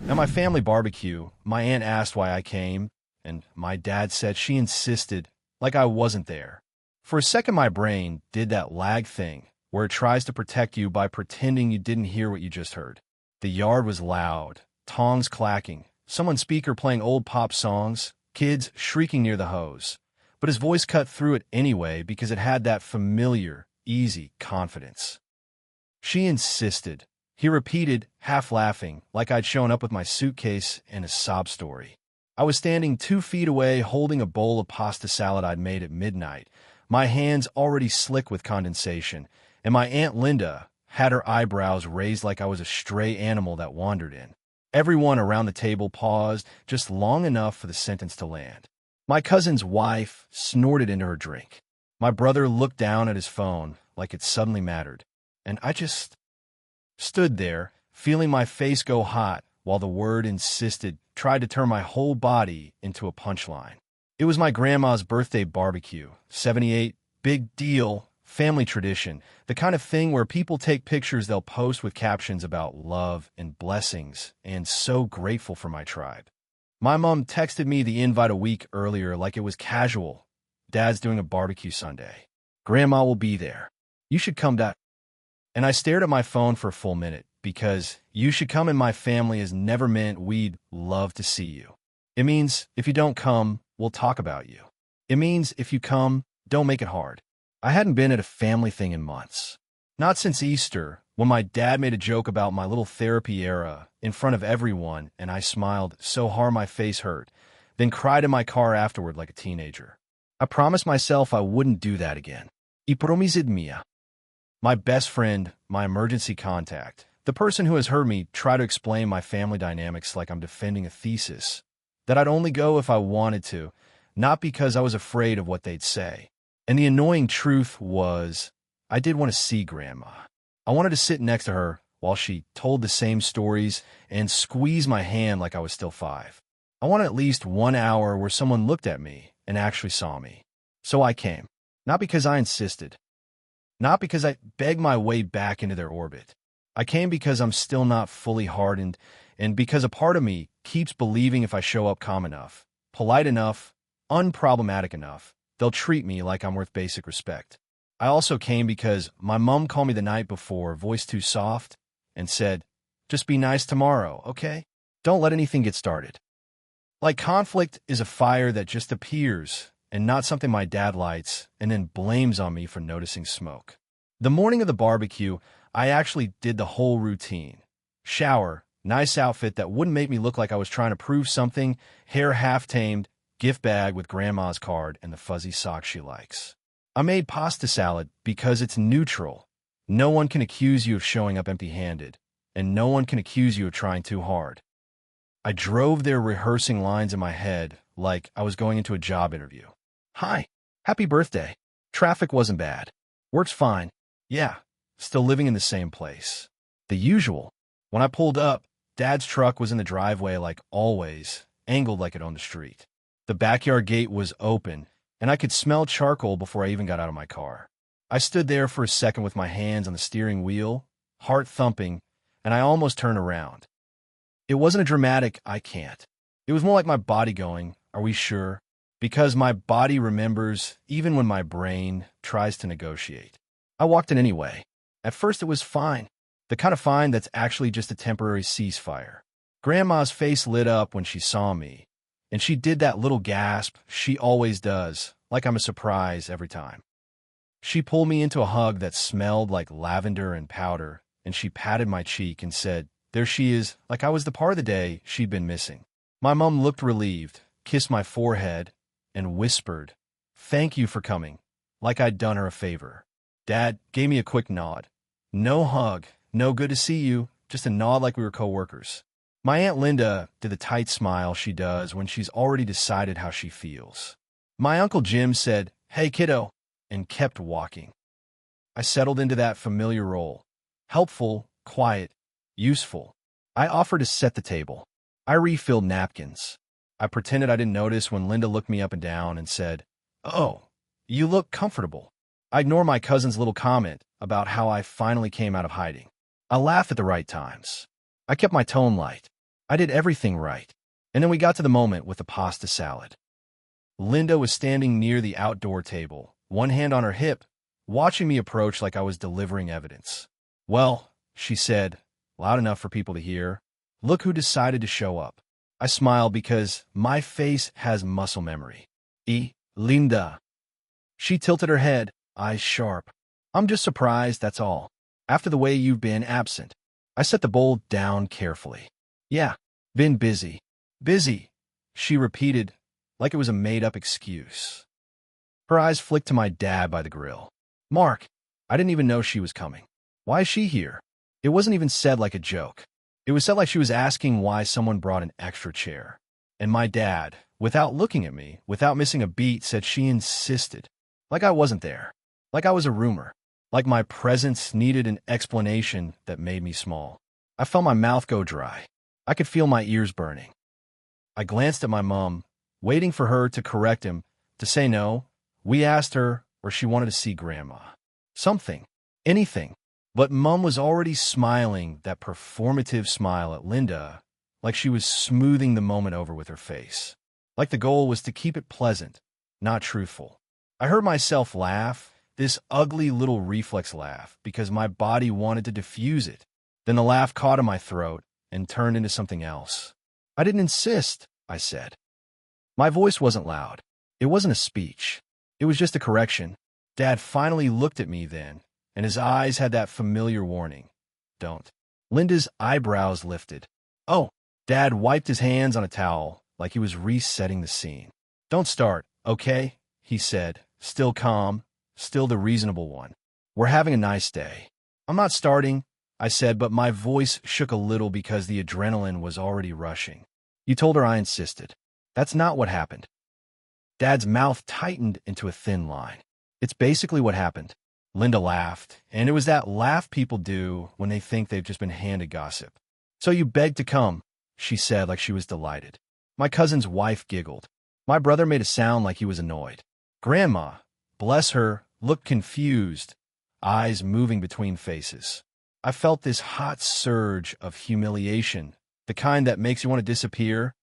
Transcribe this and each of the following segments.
At my family barbecue, my aunt asked why I came, and my dad said she insisted, like I wasn't there. For a second, my brain did that lag thing where it tries to protect you by pretending you didn't hear what you just heard. The yard was loud, tongs clacking, someone's speaker playing old pop songs, kids shrieking near the hose. But his voice cut through it anyway because it had that familiar, easy confidence. She insisted. He repeated, half laughing, like I'd shown up with my suitcase and a sob story. I was standing 2 feet away holding a bowl of pasta salad I'd made at midnight, my hands already slick with condensation, and my Aunt Linda had her eyebrows raised like I was a stray animal that wandered in. Everyone around the table paused just long enough for the sentence to land. My cousin's wife snorted into her drink. My brother looked down at his phone like it suddenly mattered, and I just stood there, feeling my face go hot while the word insisted tried to turn my whole body into a punchline. It was my grandma's birthday barbecue, 78, big deal, family tradition, the kind of thing where people take pictures they'll post with captions about love and blessings and so grateful for my tribe. My mom texted me the invite a week earlier like it was casual. Dad's doing a barbecue Sunday. Grandma will be there. You should come to. And I stared at my phone for a full minute because you should come in my family has never meant we'd love to see you. It means if you don't come, we'll talk about you. It means if you come, don't make it hard. I hadn't been at a family thing in months. Not since Easter, when my dad made a joke about my little therapy era in front of everyone and I smiled so hard my face hurt, then cried in my car afterward like a teenager. I promised myself I wouldn't do that again. I promised mia. My best friend, my emergency contact, the person who has heard me try to explain my family dynamics like I'm defending a thesis, that I'd only go if I wanted to, not because I was afraid of what they'd say. And the annoying truth was, I did want to see Grandma. I wanted to sit next to her while she told the same stories and squeeze my hand like I was still 5. I wanted at least 1 hour where someone looked at me and actually saw me. So I came, not because I insisted, not because I begged my way back into their orbit. I came because I'm still not fully hardened and because a part of me keeps believing if I show up calm enough, polite enough, unproblematic enough, they'll treat me like I'm worth basic respect. I also came because my mom called me the night before, voice too soft, and said, just be nice tomorrow, okay? Don't let anything get started. Like conflict is a fire that just appears and not something my dad lights and then blames on me for noticing smoke. The morning of the barbecue, I actually did the whole routine. Shower, nice outfit that wouldn't make me look like I was trying to prove something, hair half-tamed, gift bag with Grandma's card and the fuzzy socks she likes. I made pasta salad because it's neutral. No one can accuse you of showing up empty-handed, and no one can accuse you of trying too hard. I drove there rehearsing lines in my head like I was going into a job interview. Hi, happy birthday. Traffic wasn't bad. Work's fine. Yeah, still living in the same place. The usual. When I pulled up, Dad's truck was in the driveway like always, angled like it owned the street. The backyard gate was open, and I could smell charcoal before I even got out of my car. I stood there for a second with my hands on the steering wheel, heart thumping, and I almost turned around. It wasn't a dramatic, I can't. It was more like my body going, are we sure? Because my body remembers even when my brain tries to negotiate. I walked in anyway. At first it was fine. The kind of fine that's actually just a temporary ceasefire. Grandma's face lit up when she saw me, and she did that little gasp she always does, like I'm a surprise every time. She pulled me into a hug that smelled like lavender and powder, and she patted my cheek and said, there she is, like I was the part of the day she'd been missing. My mom looked relieved, kissed my forehead, and whispered, thank you for coming, like I'd done her a favor. Dad gave me a quick nod. No hug, no good to see you, just a nod like we were co-workers. My Aunt Linda did the tight smile she does when she's already decided how she feels. My Uncle Jim said, hey kiddo, and kept walking. I settled into that familiar role. Helpful, quiet, useful. I offered to set the table. I refilled napkins. I pretended I didn't notice when Linda looked me up and down and said, oh, you look comfortable. I ignored my cousin's little comment about how I finally came out of hiding. I laughed at the right times. I kept my tone light. I did everything right. And then we got to the moment with the pasta salad. Linda was standing near the outdoor table, one hand on her hip, watching me approach like I was delivering evidence. Well, she said, loud enough for people to hear, look who decided to show up. I smiled because my face has muscle memory. Linda. She tilted her head, eyes sharp. I'm just surprised, that's all. After the way you've been absent. I set the bowl down carefully. Yeah, been busy. Busy, she repeated, like it was a made-up excuse. Her eyes flicked to my dad by the grill. Mark, I didn't even know she was coming. Why is she here? It wasn't even said like a joke. It was said like she was asking why someone brought an extra chair. And my dad, without looking at me, without missing a beat, said she insisted. Like I wasn't there. Like I was a rumor. Like my presence needed an explanation that made me small. I felt my mouth go dry. I could feel my ears burning. I glanced at my mom, waiting for her to correct him, to say no. We asked her, or she wanted to see Grandma. Something. Anything. But Mom was already smiling, that performative smile at Linda, like she was smoothing the moment over with her face. Like the goal was to keep it pleasant, not truthful. I heard myself laugh, this ugly little reflex laugh, because my body wanted to diffuse it. Then the laugh caught in my throat and turned into something else. I didn't insist, I said. My voice wasn't loud. It wasn't a speech. It was just a correction. Dad finally looked at me then, and his eyes had that familiar warning. Don't. Linda's eyebrows lifted. Oh, Dad wiped his hands on a towel, like he was resetting the scene. Don't start, okay? He said, still calm, still the reasonable one. We're having a nice day. I'm not starting, I said, but my voice shook a little because the adrenaline was already rushing. You told her I insisted. That's not what happened. Dad's mouth tightened into a thin line. It's basically what happened. Linda laughed, and it was that laugh people do when they think they've just been handed gossip. So you begged to come, she said like she was delighted. My cousin's wife giggled. My brother made a sound like he was annoyed. Grandma, bless her, looked confused, eyes moving between faces. I felt this hot surge of humiliation, the kind that makes you want to disappear,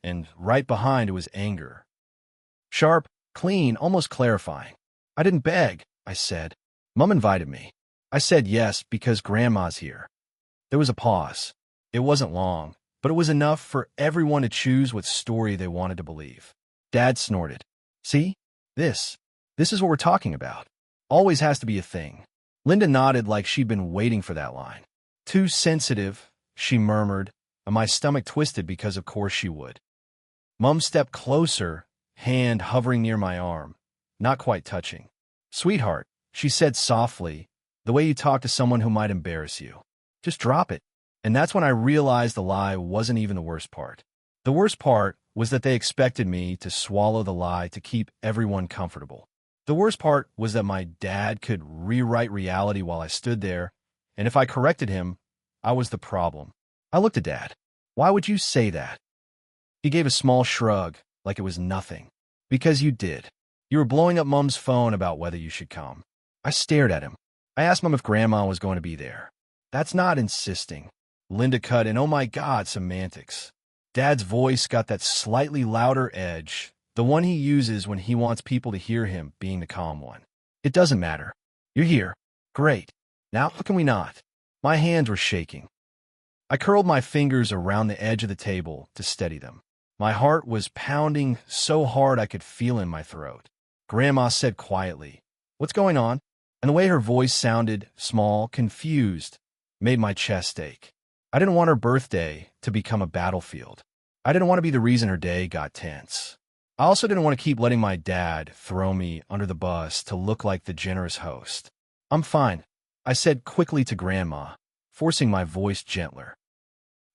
and right behind it was anger. Sharp, clean, almost clarifying. I didn't beg, I said. Mom invited me. I said yes because Grandma's here. There was a pause. It wasn't long, but it was enough for everyone to choose what story they wanted to believe. Dad snorted. See? This is what we're talking about. Always has to be a thing. Linda nodded like she'd been waiting for that line. Too sensitive, she murmured, and my stomach twisted because of course she would. Mom stepped closer, hand hovering near my arm, not quite touching. Sweetheart, she said softly, the way you talk to someone who might embarrass you. Just drop it. And that's when I realized the lie wasn't even the worst part. The worst part was that they expected me to swallow the lie to keep everyone comfortable. The worst part was that my dad could rewrite reality while I stood there, and if I corrected him, I was the problem. I looked at Dad. Why would you say that? He gave a small shrug, like it was nothing. Because you did. You were blowing up Mom's phone about whether you should come. I stared at him. I asked Mom if Grandma was going to be there. That's not insisting. Linda cut in, oh my God, semantics. Dad's voice got that slightly louder edge, the one he uses when he wants people to hear him being the calm one. It doesn't matter. You're here. Great. Now how can we not? My hands were shaking. I curled my fingers around the edge of the table to steady them. My heart was pounding so hard I could feel in my throat. Grandma said quietly, "What's going on?" And the way her voice sounded, small, confused, made my chest ache. I didn't want her birthday to become a battlefield. I didn't want to be the reason her day got tense. I also didn't want to keep letting my dad throw me under the bus to look like the generous host. I'm fine, I said quickly to Grandma, forcing my voice gentler.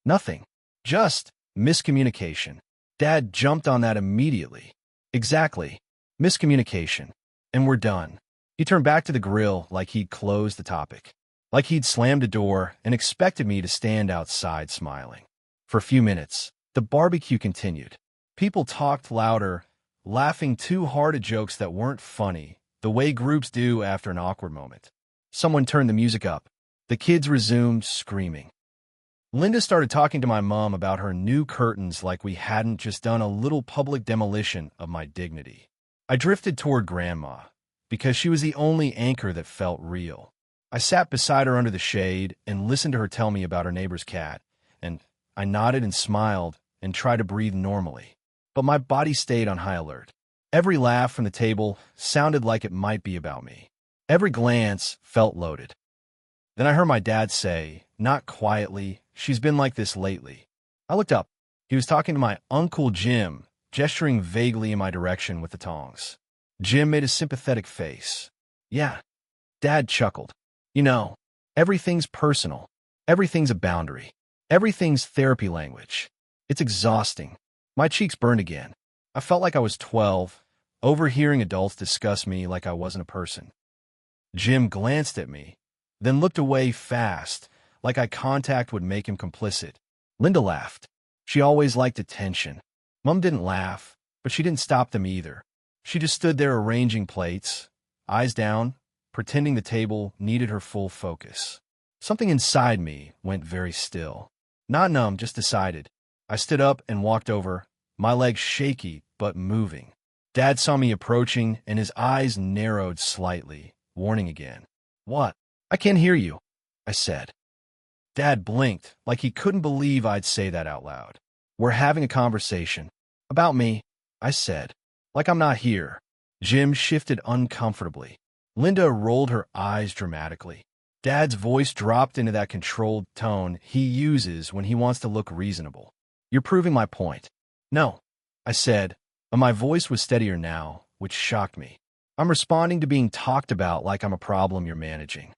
Nothing. Just miscommunication. Dad jumped on that immediately. Exactly. Miscommunication. And we're done. He turned back to the grill like he'd closed the topic. Like he'd slammed a door and expected me to stand outside smiling. For a few minutes, the barbecue continued. People talked louder, laughing too hard at jokes that weren't funny, the way groups do after an awkward moment. Someone turned the music up. The kids resumed screaming. Linda started talking to my mom about her new curtains like we hadn't just done a little public demolition of my dignity. I drifted toward Grandma, because she was the only anchor that felt real. I sat beside her under the shade and listened to her tell me about her neighbor's cat, and I nodded and smiled and tried to breathe normally. But my body stayed on high alert. Every laugh from the table sounded like it might be about me. Every glance felt loaded. Then I heard my dad say, not quietly, "She's been like this lately." I looked up. He was talking to my Uncle Jim, gesturing vaguely in my direction with the tongs. Jim made a sympathetic face. "Yeah." Dad chuckled. "You know, everything's personal. Everything's a boundary. Everything's therapy language. It's exhausting." My cheeks burned again. I felt like I was 12, overhearing adults discuss me like I wasn't a person. Jim glanced at me, then looked away fast, like eye contact would make him complicit. Linda laughed. She always liked attention. Mom didn't laugh, but she didn't stop them either. She just stood there arranging plates, eyes down, pretending the table needed her full focus. Something inside me went very still. Not numb, just decided. I stood up and walked over, my legs shaky but moving. Dad saw me approaching, and his eyes narrowed slightly, warning again. "What?" "I can't hear you," I said. Dad blinked, like he couldn't believe I'd say that out loud. "We're having a conversation." "About me," I said. "Like I'm not here." Jim shifted uncomfortably. Linda rolled her eyes dramatically. Dad's voice dropped into that controlled tone he uses when he wants to look reasonable. "You're proving my point." "No," I said, but my voice was steadier now, which shocked me. "I'm responding to being talked about like I'm a problem you're managing."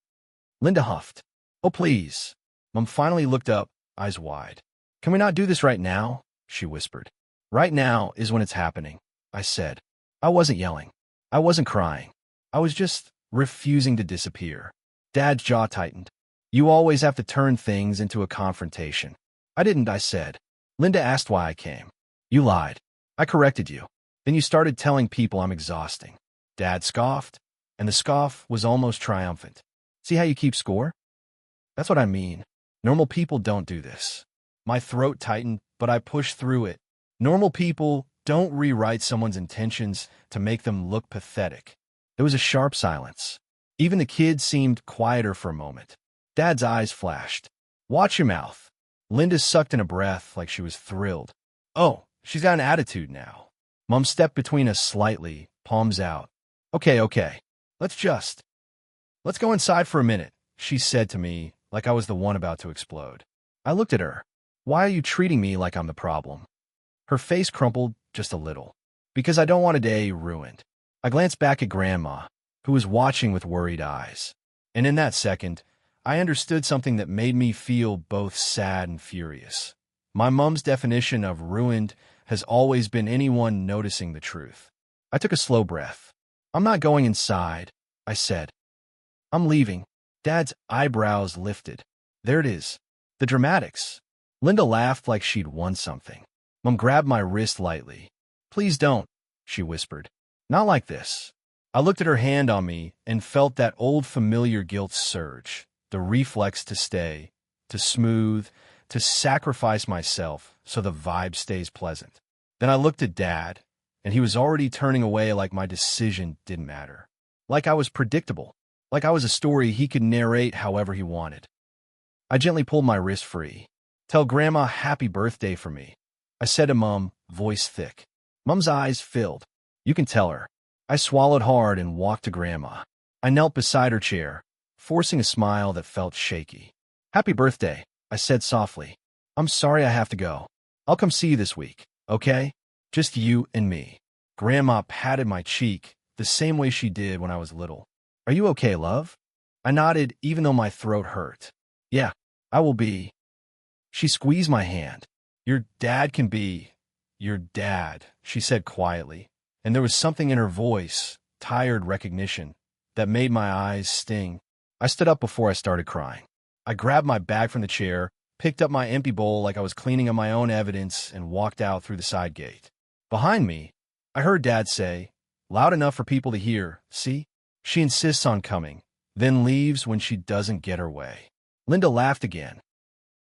Linda huffed. "Oh, please." Mom finally looked up, eyes wide. "Can we not do this right now?" she whispered. "Right now is when it's happening," I said. I wasn't yelling. I wasn't crying. I was just refusing to disappear. Dad's jaw tightened. "You always have to turn things into a confrontation." "I didn't," I said. "Linda asked why I came." "You lied." "I corrected you. Then you started telling people I'm exhausting." Dad scoffed, and the scoff was almost triumphant. "See how you keep score?" "That's what I mean. Normal people don't do this." My throat tightened, but I pushed through it. Normal people don't rewrite someone's intentions to make them look pathetic. There was a sharp silence. Even the kids seemed quieter for a moment. Dad's eyes flashed. "Watch your mouth." Linda sucked in a breath like she was thrilled. "Oh, she's got an attitude now." Mom stepped between us slightly, palms out. Okay. Let's go inside for a minute," she said to me like I was the one about to explode. I looked at her. "Why are you treating me like I'm the problem?" Her face crumpled just a little. "Because I don't want a day ruined." I glanced back at Grandma, who was watching with worried eyes. And in that second, I understood something that made me feel both sad and furious. My mom's definition of ruined has always been anyone noticing the truth. I took a slow breath. "I'm not going inside," I said. "I'm leaving." Dad's eyebrows lifted. There it is. The dramatics. Linda laughed like she'd won something. Mom grabbed my wrist lightly. "Please don't," she whispered. "Not like this." I looked at her hand on me and felt that old familiar guilt surge, the reflex to stay, to smooth, to sacrifice myself so the vibe stays pleasant. Then I looked at Dad, and he was already turning away like my decision didn't matter. Like I was predictable. Like I was a story he could narrate however he wanted. I gently pulled my wrist free. "Tell Grandma happy birthday for me," I said to Mom, voice thick. Mom's eyes filled. "You can tell her." I swallowed hard and walked to Grandma. I knelt beside her chair, forcing a smile that felt shaky. "Happy birthday," I said softly. "I'm sorry I have to go. I'll come see you this week, okay? Just you and me." Grandma patted my cheek the same way she did when I was little. "Are you okay, love?" I nodded even though my throat hurt. "Yeah, I will be." She squeezed my hand. "Your dad can be your dad," she said quietly, and there was something in her voice, tired recognition, that made my eyes sting. I stood up before I started crying. I grabbed my bag from the chair, picked up my empty bowl like I was cleaning up my own evidence, and walked out through the side gate. Behind me, I heard Dad say, loud enough for people to hear, "See? She insists on coming, then leaves when she doesn't get her way." Linda laughed again.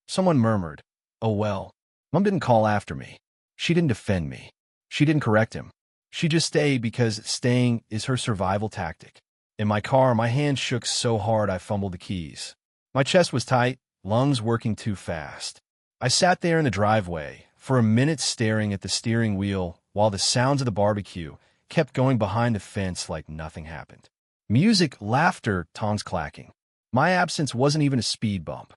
Someone murmured, "Oh well." Mom didn't call after me. She didn't defend me. She didn't correct him. She just stayed because staying is her survival tactic. In my car, my hand shook so hard I fumbled the keys. My chest was tight, lungs working too fast. I sat there in the driveway for a minute staring at the steering wheel while the sounds of the barbecue kept going behind the fence like nothing happened. Music, laughter, tongues clacking. My absence wasn't even a speed bump.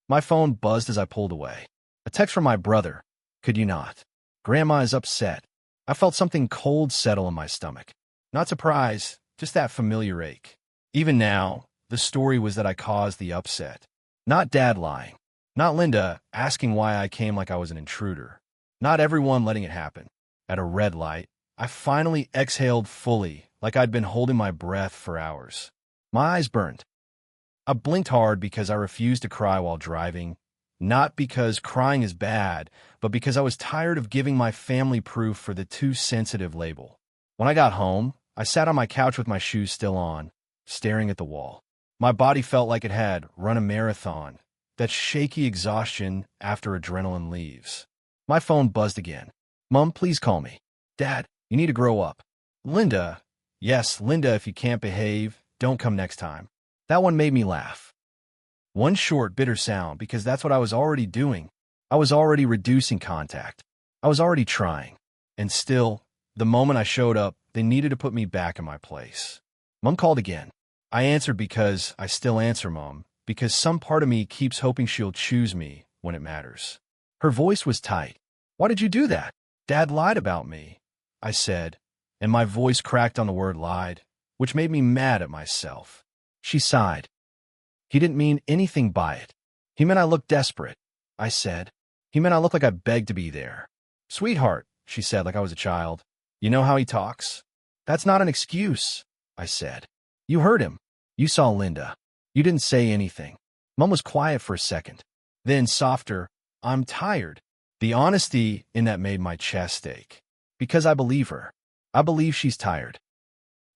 My phone buzzed as I pulled away. A text from my brother. "Could you not? Grandma is upset." I felt something cold settle in my stomach. Not surprise, just that familiar ache. Even now, the story was that I caused the upset. Not Dad lying. Not Linda asking why I came like I was an intruder. Not everyone letting it happen. At a red light, I finally exhaled fully, like I'd been holding my breath for hours. My eyes burned. I blinked hard because I refused to cry while driving. Not because crying is bad, but because I was tired of giving my family proof for the too sensitive label. When I got home, I sat on my couch with my shoes still on, staring at the wall. My body felt like it had run a marathon, that shaky exhaustion after adrenaline leaves. My phone buzzed again. "Mom, please call me." "Dad, you need to grow up." "Linda." "Yes, Linda, if you can't behave, don't come next time." That one made me laugh. One short, bitter sound, because that's what I was already doing. I was already reducing contact. I was already trying. And still, the moment I showed up, they needed to put me back in my place. Mom called again. I answered because I still answer Mom, because some part of me keeps hoping she'll choose me when it matters. Her voice was tight. "Why did you do that?" "Dad lied about me," I said, and my voice cracked on the word lied, which made me mad at myself. She sighed. "He didn't mean anything by it. He meant I looked desperate," I said. "He meant I looked like I begged to be there." "Sweetheart," she said like I was a child. "You know how he talks?" "That's not an excuse," I said. "You heard him. You saw Linda. You didn't say anything." Mom was quiet for a second. Then, softer, "I'm tired." The honesty in that made my chest ache. Because I believe her. I believe she's tired.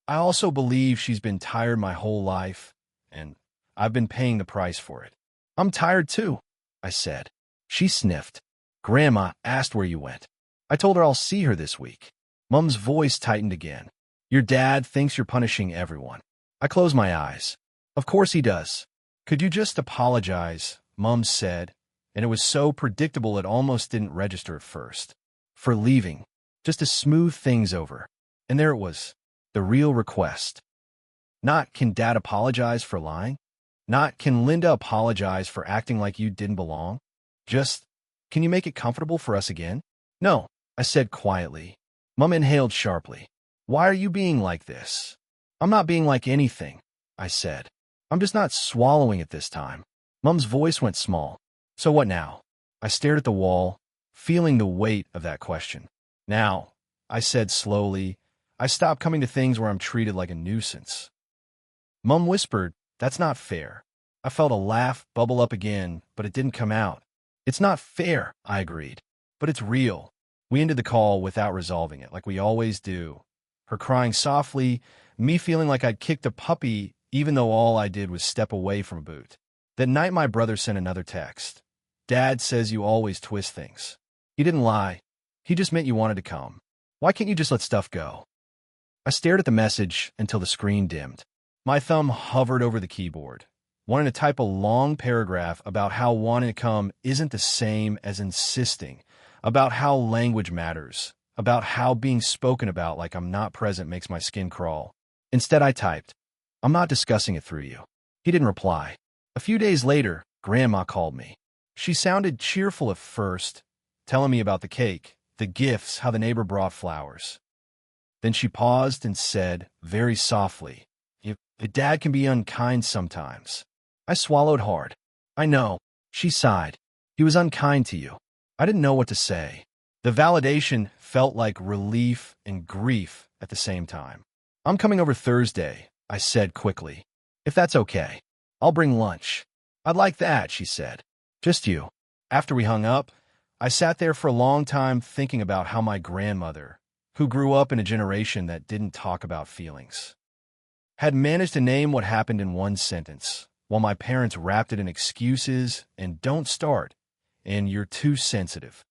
I also believe she's been tired my whole life, and I've been paying the price for it. "I'm tired too," I said. She sniffed. "Grandma asked where you went." I told her I'll see her this week. Mom's voice tightened again. "Your dad thinks you're punishing everyone." I closed my eyes. "Of course he does." "Could you just apologize?" Mom said, and it was so predictable it almost didn't register at first. "For leaving, just to smooth things over." And there it was, the real request. Not, "Can Dad apologize for lying?" Not, "Can Linda apologize for acting like you didn't belong?" Just, "Can you make it comfortable for us again?" "No," I said quietly. Mom inhaled sharply. "Why are you being like this?" "I'm not being like anything," I said. "I'm just not swallowing it this time." Mom's voice went small. "So what now?" I stared at the wall, feeling the weight of that question. "Now," I said slowly, "I stopped coming to things where I'm treated like a nuisance." Mom whispered, "That's not fair." I felt a laugh bubble up again, but it didn't come out. "It's not fair," I agreed, "but it's real." We ended the call without resolving it, like we always do. Her crying softly, me feeling like I'd kicked a puppy, even though all I did was step away from a boot. That night, my brother sent another text. "Dad says you always twist things." He didn't lie. He just meant you wanted to come. Why can't you just let stuff go? I stared at the message until the screen dimmed. My thumb hovered over the keyboard, wanting to type a long paragraph about how wanting to come isn't the same as insisting, about how language matters, about how being spoken about like I'm not present makes my skin crawl. Instead, I typed, "I'm not discussing it through you." He didn't reply. A few days later, Grandma called me. She sounded cheerful at first, telling me about the cake, the gifts, how the neighbor brought flowers. Then she paused and said, very softly, "If Dad can be unkind sometimes." I swallowed hard. "I know." She sighed. "He was unkind to you." I didn't know what to say. The validation felt like relief and grief at the same time. "I'm coming over Thursday," I said quickly. "If that's okay. I'll bring lunch." "I'd like that," she said. "Just you." After we hung up, I sat there for a long time thinking about how my grandmother, who grew up in a generation that didn't talk about feelings, had managed to name what happened in one sentence, while my parents wrapped it in excuses and don't start, and you're too sensitive.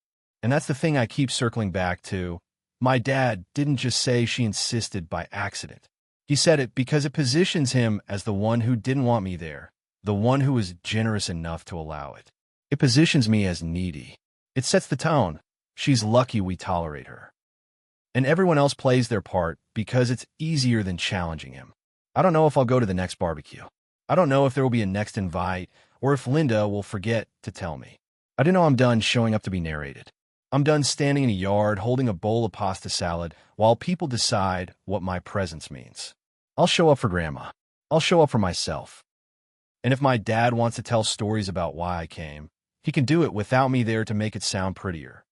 And that's the thing I keep circling back to. My dad didn't just say she insisted by accident. He said it because it positions him as the one who didn't want me there, the one who was generous enough to allow it. It positions me as needy. It sets the tone. She's lucky we tolerate her. And everyone else plays their part because it's easier than challenging him. I don't know if I'll go to the next barbecue. I don't know if there will be a next invite or if Linda will forget to tell me. I don't know I'm done showing up to be narrated. I'm done standing in a yard holding a bowl of pasta salad while people decide what my presence means. I'll show up for Grandma. I'll show up for myself. And if my dad wants to tell stories about why I came, he can do it without me there to make it sound prettier.